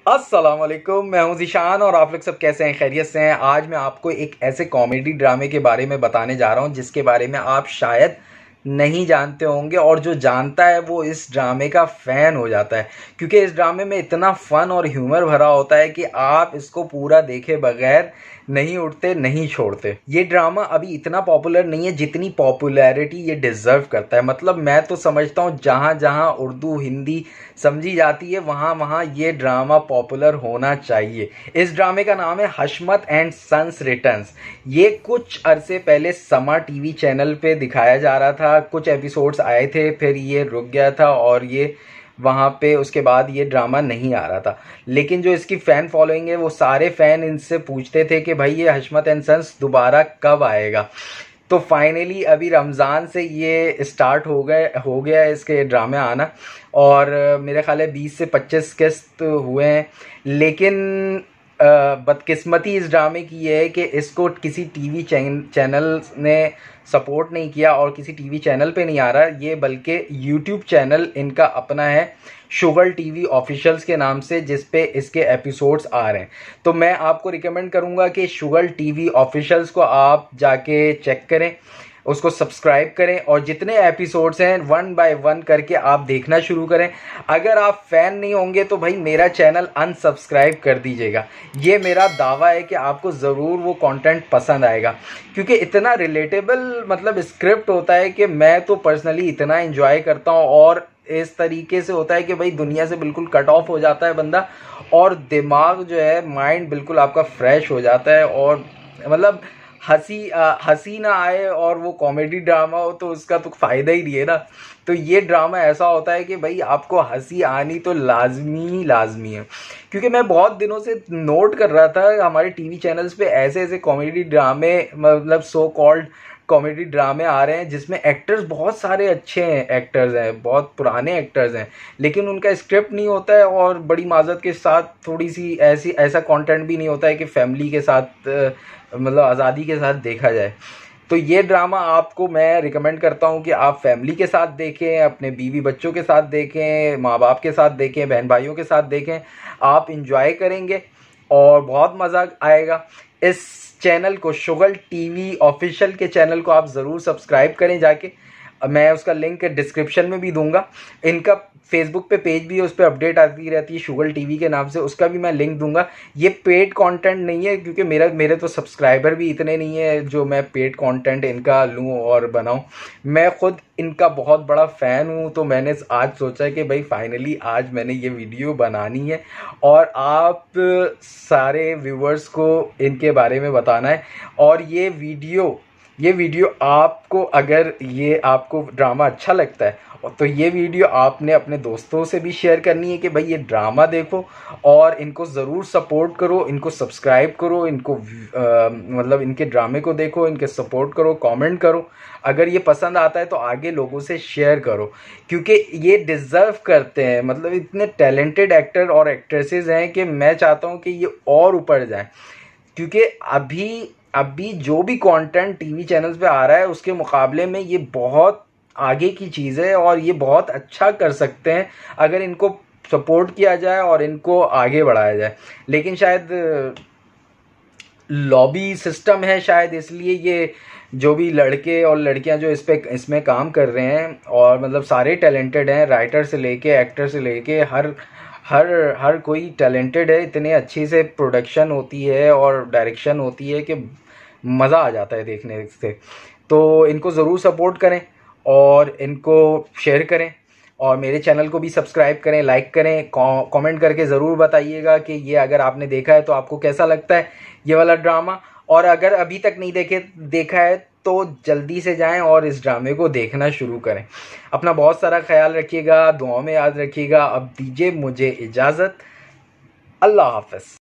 अस्सलाम वालेकुम, मैं हूं ज़ीशान और आप लोग सब कैसे हैं? खैरियत से हैं? आज मैं आपको एक ऐसे कॉमेडी ड्रामे के बारे में बताने जा रहा हूं जिसके बारे में आप शायद नहीं जानते होंगे, और जो जानता है वो इस ड्रामे का फ़ैन हो जाता है, क्योंकि इस ड्रामे में इतना फ़न और ह्यूमर भरा होता है कि आप इसको पूरा देखे बगैर नहीं उठते, नहीं छोड़ते। ये ड्रामा अभी इतना पॉपुलर नहीं है जितनी पॉपुलैरिटी ये डिज़र्व करता है। मतलब मैं तो समझता हूँ जहाँ जहाँ उर्दू हिंदी समझी जाती है वहाँ वहाँ ये ड्रामा पॉपुलर होना चाहिए। इस ड्रामे का नाम है हशमत एंड सन्स रिटर्न्स। ये कुछ अरसे पहले समा टीवी चैनल पे दिखाया जा रहा था, कुछ एपिसोड्स आए थे, फिर ये रुक गया था और ये वहाँ पे उसके बाद ये ड्रामा नहीं आ रहा था। लेकिन जो इसकी फ़ैन फॉलोइंग है वो सारे फ़ैन इनसे पूछते थे कि भाई ये हशमत एंड सन्स दोबारा कब आएगा। तो फाइनली अभी रमज़ान से ये स्टार्ट हो गया इसके ड्रामे आना, और मेरे ख्याल है 20 से 25 किस्त हुए हैं। लेकिन बदकिस्मती इस ड्रामे की ये है कि इसको किसी टीवी चैनल ने सपोर्ट नहीं किया और किसी टीवी चैनल पे नहीं आ रहा ये, बल्कि यूट्यूब चैनल इनका अपना है, शुगर टीवी ऑफिशियल्स के नाम से, जिस पे इसके एपिसोड्स आ रहे हैं। तो मैं आपको रिकमेंड करूंगा कि शुगर टीवी ऑफिशियल्स को आप जाके चेक करें, उसको सब्सक्राइब करें और जितने एपिसोड्स हैं वन बाय वन करके आप देखना शुरू करें। अगर आप फ़ैन नहीं होंगे तो भाई मेरा चैनल अनसब्सक्राइब कर दीजिएगा। ये मेरा दावा है कि आपको ज़रूर वो कंटेंट पसंद आएगा, क्योंकि इतना रिलेटेबल मतलब स्क्रिप्ट होता है कि मैं तो पर्सनली इतना एंजॉय करता हूँ, और इस तरीके से होता है कि भाई दुनिया से बिल्कुल कट ऑफ हो जाता है बंदा, और दिमाग जो है, माइंड बिल्कुल आपका फ्रेश हो जाता है। और मतलब हंसी ना आए और वो कॉमेडी ड्रामा हो तो उसका तो फ़ायदा ही नहीं है ना। तो ये ड्रामा ऐसा होता है कि भाई आपको हंसी आनी तो लाजमी लाजमी है, क्योंकि मैं बहुत दिनों से नोट कर रहा था हमारे टीवी चैनल्स पे ऐसे ऐसे कॉमेडी ड्रामे, मतलब सो कॉल्ड कॉमेडी ड्रामे आ रहे हैं जिसमें एक्टर्स बहुत सारे अच्छे हैं, एक्टर्स हैं, बहुत पुराने एक्टर्स हैं, लेकिन उनका स्क्रिप्ट नहीं होता है, और बड़ी माजत के साथ थोड़ी सी ऐसा कंटेंट भी नहीं होता है कि फैमिली के साथ मतलब आज़ादी के साथ देखा जाए। तो ये ड्रामा आपको मैं रिकमेंड करता हूँ कि आप फैमिली के साथ देखें, अपने बीवी बच्चों के साथ देखें, माँ बाप के साथ देखें, बहन भाइयों के साथ देखें। आप इंजॉय करेंगे और बहुत मज़ा आएगा। इस चैनल को, शुगर टीवी ऑफिशियल के चैनल को आप ज़रूर सब्सक्राइब करें जाके। मैं उसका लिंक डिस्क्रिप्शन में भी दूंगा। इनका फेसबुक पे पेज भी है, उस पर अपडेट आती रहती है शुगर टीवी के नाम से, उसका भी मैं लिंक दूंगा। ये पेड कंटेंट नहीं है, क्योंकि मेरे तो सब्सक्राइबर भी इतने नहीं है जो मैं पेड कंटेंट इनका लूँ और बनाऊँ। मैं खुद इनका बहुत बड़ा फ़ैन हूँ, तो मैंने आज सोचा कि भाई फाइनली आज मैंने ये वीडियो बनानी है और आप सारे व्यूवर्स को इनके बारे में बताना है। और ये वीडियो आपको, अगर ये आपको ड्रामा अच्छा लगता है तो ये वीडियो आपने अपने दोस्तों से भी शेयर करनी है कि भाई ये ड्रामा देखो और इनको ज़रूर सपोर्ट करो, इनको सब्सक्राइब करो, इनको मतलब इनके ड्रामे को देखो, इनके सपोर्ट करो, कमेंट करो। अगर ये पसंद आता है तो आगे लोगों से शेयर करो, क्योंकि ये डिज़र्व करते हैं। मतलब इतने टैलेंटेड एक्टर और एक्ट्रेसेस हैं कि मैं चाहता हूँ कि ये और ऊपर जाएं, क्योंकि अभी जो भी कंटेंट टीवी चैनल्स पे आ रहा है उसके मुकाबले में ये बहुत आगे की चीज़ है, और ये बहुत अच्छा कर सकते हैं अगर इनको सपोर्ट किया जाए और इनको आगे बढ़ाया जाए। लेकिन शायद लॉबी सिस्टम है, शायद इसलिए ये जो भी लड़के और लड़कियां जो इसमें काम कर रहे हैं, और मतलब सारे टैलेंटेड हैं, राइटर से लेके एक्टर से लेके हर हर हर कोई टैलेंटेड है। इतने अच्छी से प्रोडक्शन होती है और डायरेक्शन होती है कि मज़ा आ जाता है देखने से। तो इनको ज़रूर सपोर्ट करें और इनको शेयर करें, और मेरे चैनल को भी सब्सक्राइब करें, लाइक करें, कमेंट करके ज़रूर बताइएगा कि ये अगर आपने देखा है तो आपको कैसा लगता है ये वाला ड्रामा। और अगर अभी तक नहीं देखा है तो जल्दी से जाएं और इस ड्रामे को देखना शुरू करें। अपना बहुत सारा ख्याल रखिएगा, दुआओं में याद रखिएगा। अब दीजिए मुझे इजाज़त। अल्लाह हाफ़िज़।